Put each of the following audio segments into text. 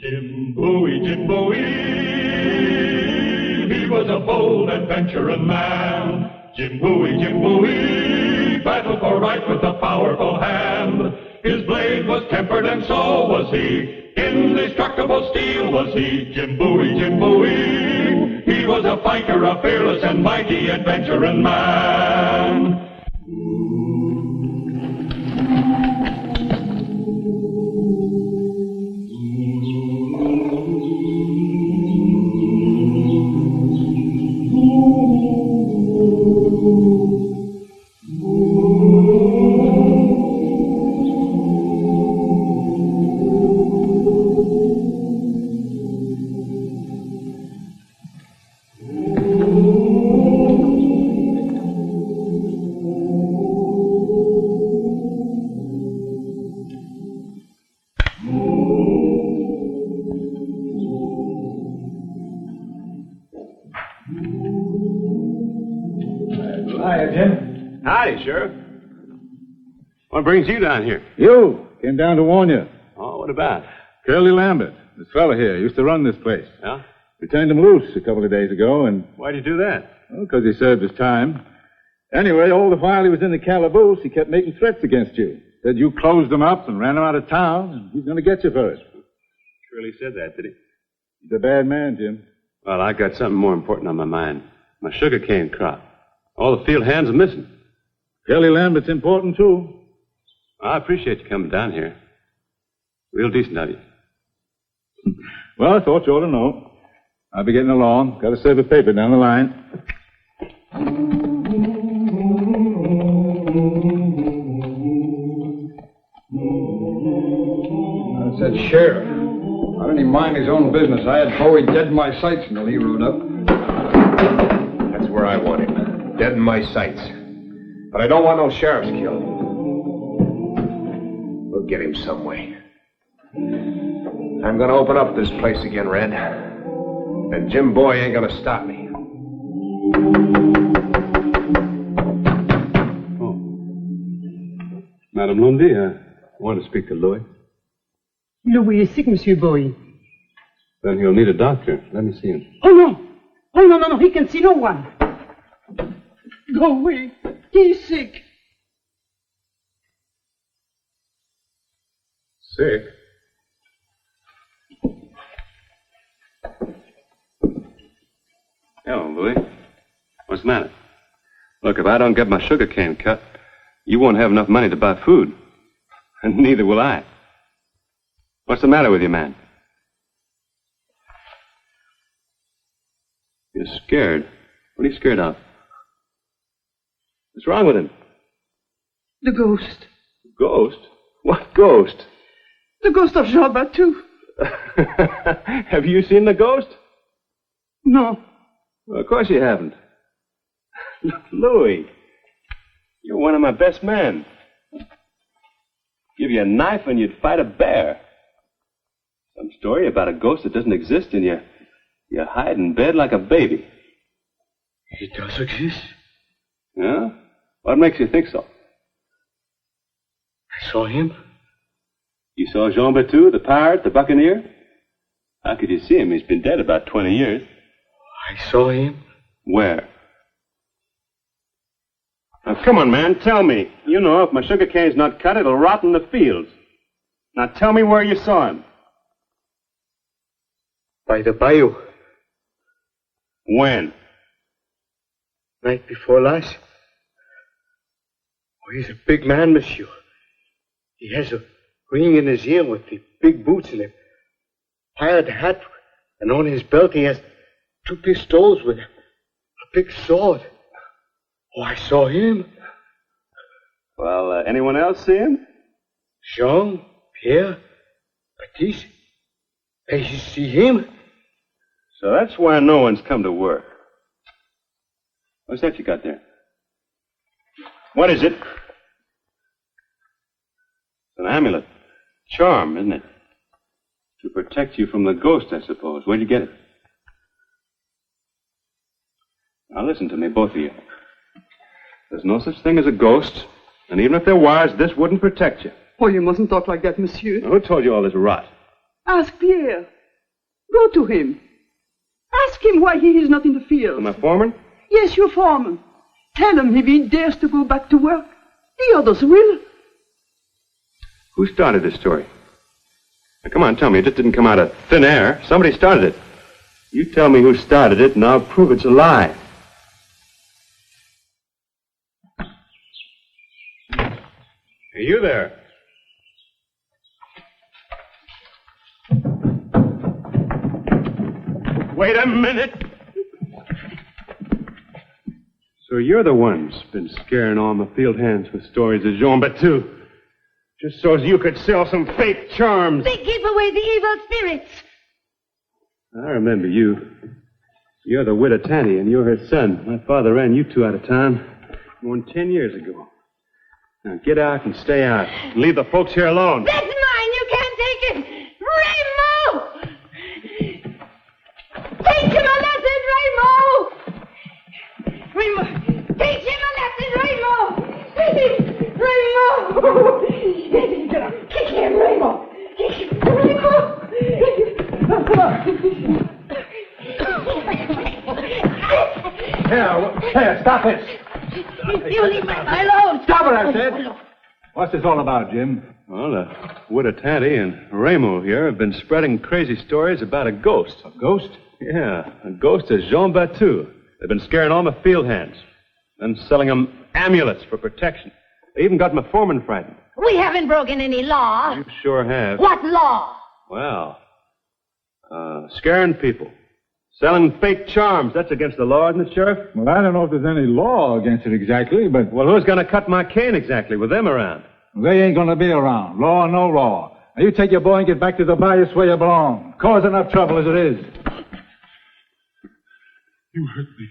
Jim Bowie, he was a bold adventuring man. Jim Bowie, battled for right with a powerful hand. His blade was tempered and so was he. Indestructible steel was he. Jim Bowie, he was a fighter, a fearless and mighty adventuring man. What brings you down here? You. Came down to warn you. Oh, what about? Curly Lambert, this fella here, used to run this place. Yeah? We turned him loose a couple of days ago, and... Why'd you do that? Well, because he served his time. Anyway, all the while he was in the calaboose, he kept making threats against you. Said you closed him up and ran him out of town, and he's going to get you for it. Curly said that, did he? He's a bad man, Jim. Well, I got something more important on my mind. My sugarcane crop. All the field hands are missing. Curly Lambert's important, too. I appreciate you coming down here. Real decent of you. Well, I thought you ought to know. I'll be getting along. Got to serve a paper down the line. That's that sheriff. Why didn't he mind his own business? I had Bowie dead in my sights until he rode up. That's where I want him. Dead in my sights. But I don't want no sheriffs killed. We'll get him some way. I'm gonna open up this place again, Red. And Jim Bowie ain't gonna stop me. Oh. Madame Lundy, I want to speak to Louis. Louis is sick, Monsieur Bowie. Then he'll need a doctor. Let me see him. Oh, no. Oh, no. He can see no one. Go away. He's sick. Sick? Hello, Louis. What's the matter? Look, if I don't get my sugarcane cut, you won't have enough money to buy food. And neither will I. What's the matter with you, man? You're scared. What are you scared of? What's wrong with him? The ghost. Ghost? What ghost? The ghost of Jean Battoo. Have you seen the ghost? No. Well, of course you haven't. Louis, you're one of my best men. Give you a knife and you'd fight a bear. Some story about a ghost that doesn't exist and you hide in bed like a baby. He does exist. Yeah? What makes you think so? I saw him. You saw Jean Battoo, the pirate, the buccaneer? How could you see him? He's been dead about 20 years. I saw him. Where? Now, come on, man, tell me. You know, if my sugarcane's not cut, it'll rot in the fields. Now, tell me where you saw him. By the bayou. When? Night before last. Oh, he's a big man, monsieur. He has a ring in his ear with the big boots and a pirate hat. And on his belt he has 2 pistols with a big sword. Oh, I saw him. Well, anyone else see him? Jean, Pierre, Baptiste. Hey, you see him? So that's why no one's come to work. What's that you got there? What is it? It's an amulet. Charm, isn't it? To protect you from the ghost, I suppose. Where'd you get it? Now listen to me, both of you. There's no such thing as a ghost, and even if there was, this wouldn't protect you. Oh, you mustn't talk like that, monsieur. Now, who told you all this rot? Ask Pierre. Go to him. Ask him why he is not in the field. My foreman? Yes, your foreman. Tell him if he dares to go back to work, the others will. Who started this story? Now, come on, tell me. It just didn't come out of thin air. Somebody started it. You tell me who started it, and I'll prove it's a lie. Hey, you there? Wait a minute. So you're the ones been scaring all my field hands with stories of Jean Battoo, just so as you could sell some fake charms. They keep away the evil spirits. I remember you. You're the widow Tanny, and you're her son. My father ran you two out of town more than 10 years ago. Now get out and stay out. And leave the folks here alone. That's mine. You can't take it. Raymond! Teach him a lesson, Raymond! Raymond! Teach him a lesson, Raymond! Raymond! Kick him, Raymond! Kick him, Raymond! Here, stop it. You leave my alone. Stop it, I said. What's this all about, Jim? Well, widow Tanny and Raymond here have been spreading crazy stories about a ghost. A ghost? Yeah, a ghost of Jean Battoo. They've been scaring all my field hands and selling them amulets for protection. They even got my foreman frightened. We haven't broken any law. You sure have. What law? Well, scaring people. Selling fake charms. That's against the law, isn't it, Sheriff? Well, I don't know if there's any law against it exactly, but... Well, who's going to cut my cane exactly with them around? They ain't going to be around. Law or no law. Now, you take your boy and get back to the bias where you belong. Cause enough trouble as it is. You hurt me.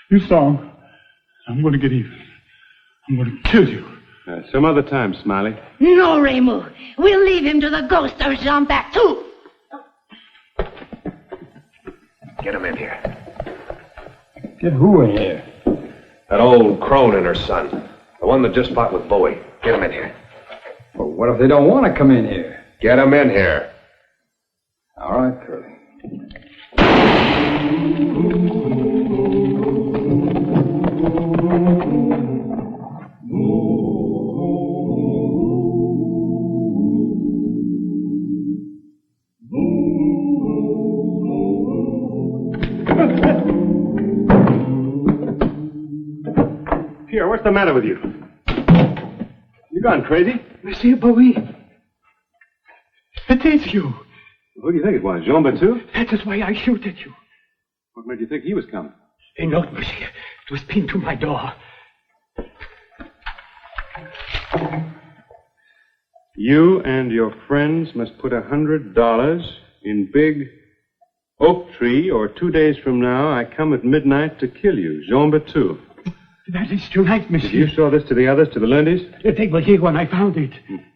You saw him. I'm going to get even. I'm going to kill you. Some other time, Smiley. No, Raymond. We'll leave him to the ghost of Jean Battoo. Get him in here. Get who in here? That old crone and her son. The one that just fought with Bowie. Get him in here. Well, what if they don't want to come in here? Get him in here. All right, Curly. Pierre, what's the matter with you? You gone crazy? Monsieur Bowie, it is you. Who do you think it was, Jean Battoo? That is why I shoot at you. What made you think he was coming? A note, monsieur. It was pinned to my door. You and your friends must put $100 in big oak tree, or 2 days from now I come at midnight to kill you, Jean Battoo. That is tonight, monsieur. Did you show this to the others, to the Lundys? They were here when I found it.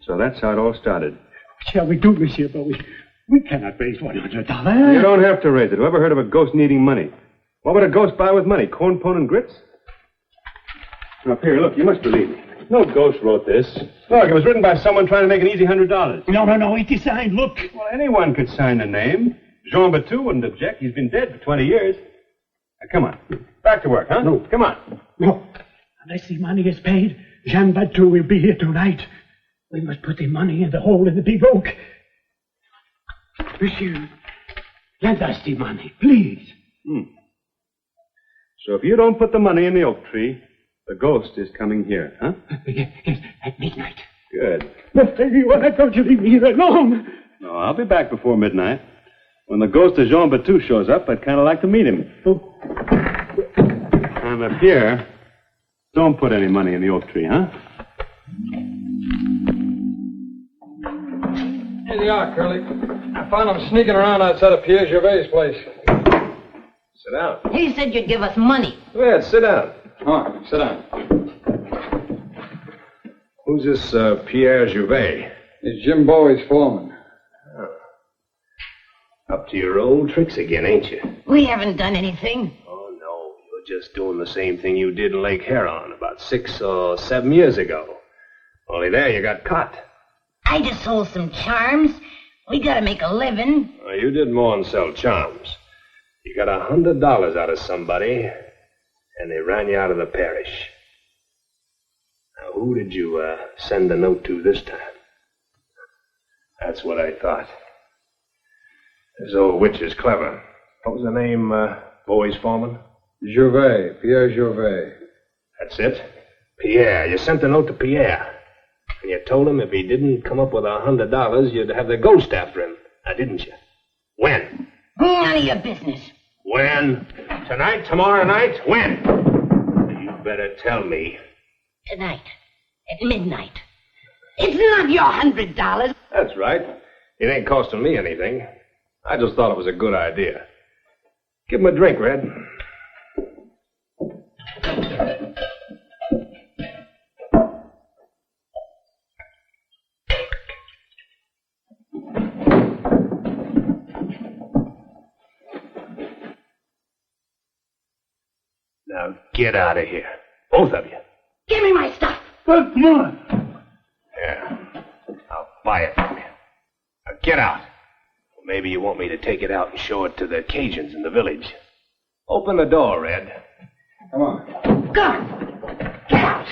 So that's how it all started. What shall we do, Monsieur Bowie? We cannot raise $100. You don't have to raise it. Who ever heard of a ghost needing money? What would a ghost buy with money? Corn, pone, and grits? Now, Pierre, look, you must believe me. No ghost wrote this. Look, it was written by someone trying to make an easy $100. No, it is signed. Look. Well, anyone could sign a name. Jean Battoo wouldn't object. He's been dead for 20 years. Now, come on. Back to work, huh? No. Come on. No. Unless the money is paid, Jean Battoo will be here tonight. We must put the money in the hole in the big oak. Monsieur, lend us the money, please. So if you don't put the money in the oak tree, the ghost is coming here, huh? Yes, at midnight. Good. But why don't you leave me here alone? No, I'll be back before midnight. When the ghost of Jean Battoo shows up, I'd kind of like to meet him. Oh. And up here, don't put any money in the oak tree, huh? Here they are, Curly. I found them sneaking around outside of Pierre Gervais' place. Sit down. He said you'd give us money. Go ahead, sit down. All right, sit down. Who's this Pierre Gervais? It's Jim Bowie's foreman. Up to your old tricks again, ain't you? We haven't done anything. Oh, no. You're just doing the same thing you did in Lake Huron about 6 or 7 years ago. Only there you got caught. I just sold some charms. We gotta make a living. Well, you did more than sell charms. You got $100 out of somebody, and they ran you out of the parish. Now, who did you send the note to this time? That's what I thought. This old witch is clever. What was the name, Bowie's foreman? Gervais, Pierre Gervais. That's it. Pierre. You sent the note to Pierre. And you told him if he didn't come up with $100, you'd have the ghost after him. Now, didn't you? When? None of your business. When? Tonight? Tomorrow night? When? You better tell me. Tonight. At midnight. It's not your $100. That's right. It ain't costing me anything. I just thought it was a good idea. Give him a drink, Red. Now get out of here. Both of you. Give me my stuff. Well, come on. Yeah. I'll buy it from you. Now get out. Or maybe you want me to take it out and show it to the Cajuns in the village. Open the door, Red. Come on. Go on. Get out.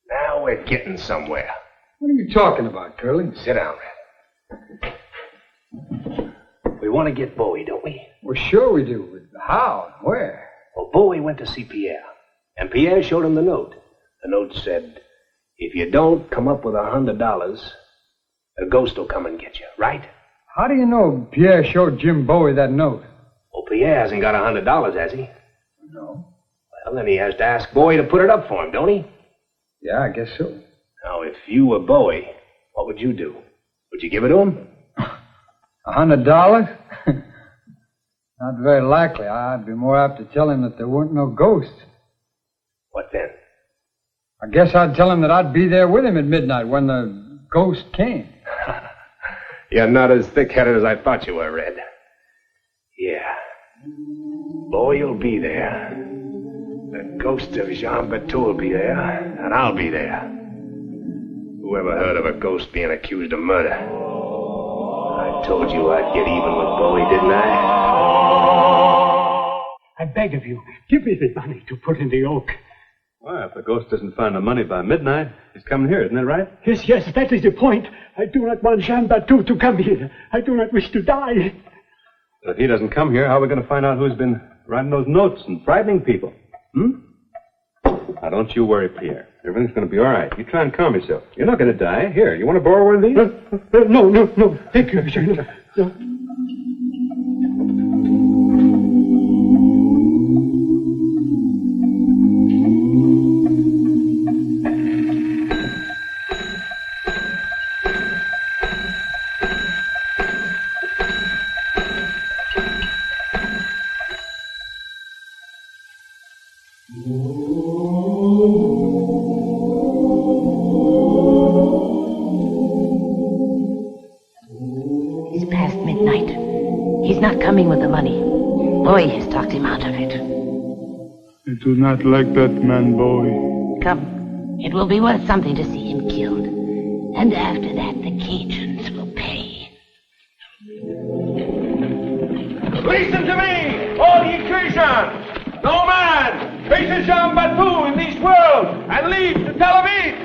Now we're getting somewhere. What are you talking about, Curly? Sit down, Red. We want to get Bowie, don't we? Well, sure we do. But how? Where? Well, Bowie went to see Pierre, and Pierre showed him the note. The note said, if you don't come up with $100, a ghost will come and get you, right? How do you know Pierre showed Jim Bowie that note? Well, Pierre hasn't got $100, has he? No. Well, then he has to ask Bowie to put it up for him, don't he? Yeah, I guess so. Now, if you were Bowie, what would you do? Would you give it to him? $100? Not very likely. I'd be more apt to tell him that there weren't no ghosts. What then? I guess I'd tell him that I'd be there with him at midnight when the ghost came. You're not as thick-headed as I thought you were, Red. Yeah. Bowie will be there. The ghost of Jean Battoo will be there, and I'll be there. Whoever heard of a ghost being accused of murder? I told you I'd get even with Bowie, didn't I? I beg of you, give me the money to put in the oak. Well, if the ghost doesn't find the money by midnight, he's coming here, isn't that right? Yes, yes, that is the point. I do not want Jean Battoo to come here. I do not wish to die. But if he doesn't come here, how are we going to find out who's been writing those notes and frightening people? Now, don't you worry, Pierre. Everything's going to be all right. You try and calm yourself. You're not going to die. Here, you want to borrow one of these? No. Thank you, Jean. No. It's past midnight. He's not coming with the money. Bowie has talked him out of it. I do not like that man, Bowie. Come. It will be worth something to see him killed. And after that, the Cajuns will pay. Listen to me, all ye Christians! No man faces Jean Battoo in this world and leaves to Tel Aviv!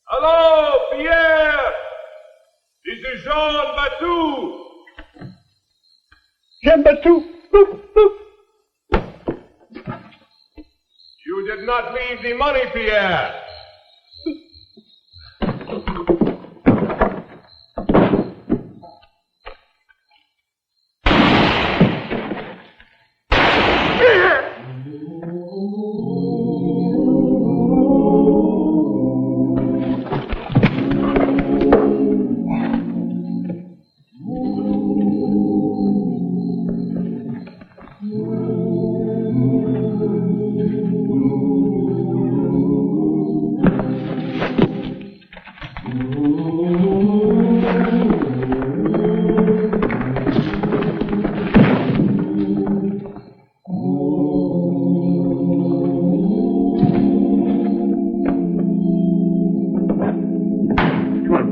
Hello, Pierre! This is Jean Battoo! Jean Battoo! Boop, boop. You did not leave the money, Pierre!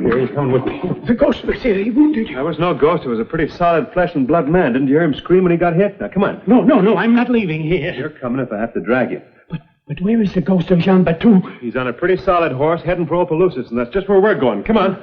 here. You're coming with me. The ghost, monsieur, he wounded you. There was no ghost. It was a pretty solid flesh and blood man. Didn't you hear him scream when he got hit? Now, come on. No, I'm not leaving here. You're coming if I have to drag you. But where is the ghost of Jean Battoo? He's on a pretty solid horse heading for Opelousas, and that's just where we're going. Come on.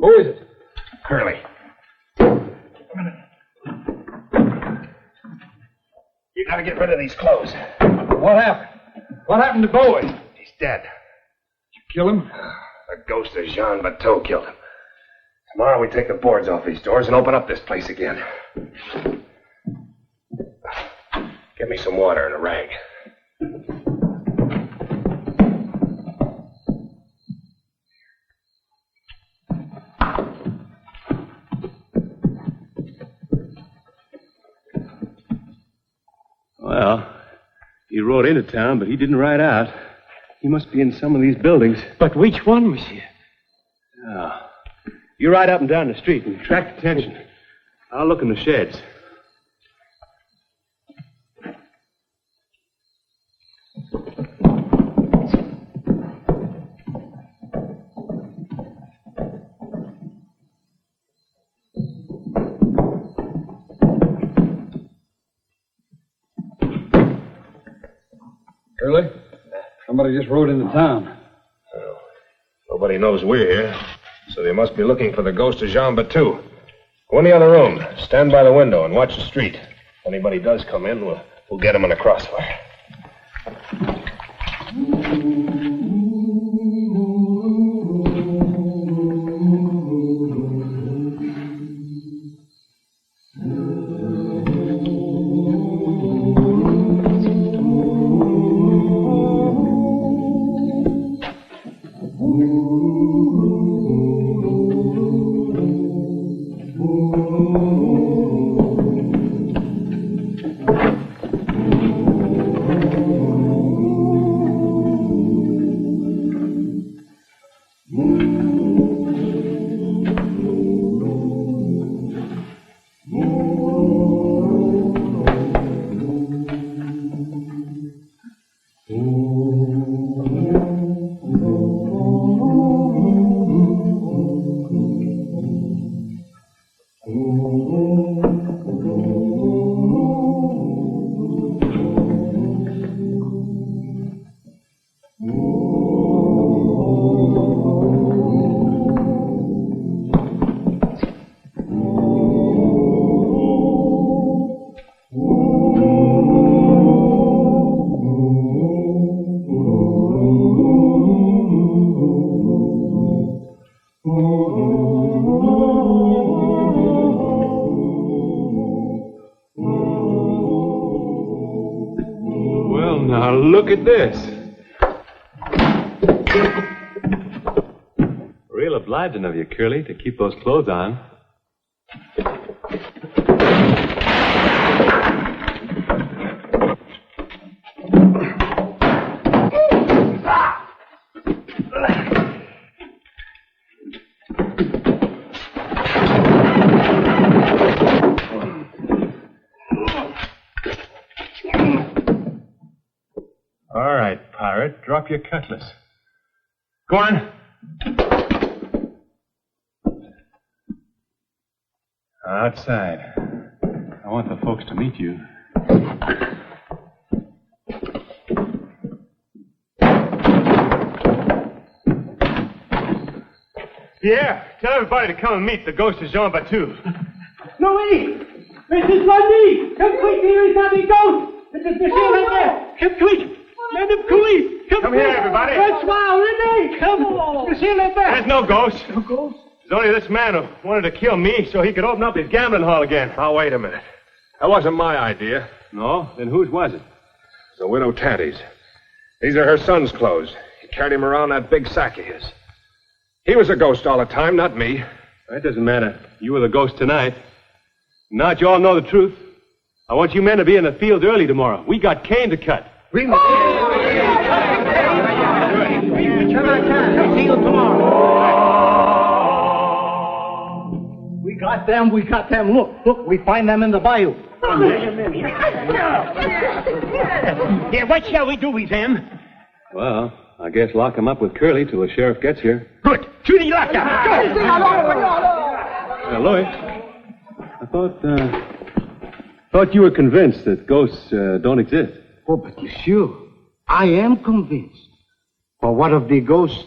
Who is it? Curly. You gotta get rid of these clothes. What happened? What happened to Bowie? He's dead. Did you kill him? The ghost of Jean Battoo killed him. Tomorrow we take the boards off these doors and open up this place again. Get me some water and a rag. Well, he rode into town, but he didn't ride out. He must be in some of these buildings. But which one, monsieur? Oh. You ride up and down the street and attract attention. I'll look in the sheds. Curly? Somebody just rode into town. Well, nobody knows we're here, so they must be looking for the ghost of Jean Battoo. Go in the other room, stand by the window, and watch the street. If anybody does come in, we'll get him in a crossfire. Now look at this. Real obliging of you, Curly, to keep those clothes on. All right, pirate, drop your cutlass. Go on. Outside. I want the folks to meet you. Yeah, tell everybody to come and meet the ghost of Jean Battoo. Louis! Mrs. Lundy! Come quick, here is not a ghost! Mrs. Monsieur Lambert! Come quick! Madame Coulis! Come here, everybody! Francois, René! Come! Monsieur Lambert! There's no ghost. No ghost? There's only this man who wanted to kill me so he could open up his gambling hall again. Now, wait a minute. That wasn't my idea. No? Then whose was it? It's the widow Tanty's. These are her son's clothes. He carried him around that big sack of his. He was a ghost all the time, not me. That doesn't matter. You were the ghost tonight. Now that you all know the truth, I want you men to be in the field early tomorrow. We got cane to cut. See you tomorrow. We got them. Look, we find them in the bayou. Yeah, what shall we do with them? Well, I guess lock him up with Curly till the sheriff gets here. Good. To the locker. Louis, I thought you were convinced that ghosts don't exist. Oh, but monsieur, I am convinced. But what of the ghost?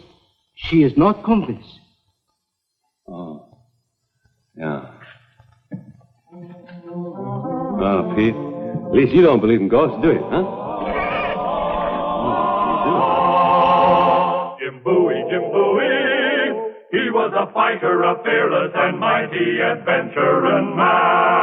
She is not convinced. Oh. Yeah. Oh, Pete. At least you don't believe in ghosts, do you, huh? Jim Bowie, he was a fighter, a fearless and mighty adventurer man.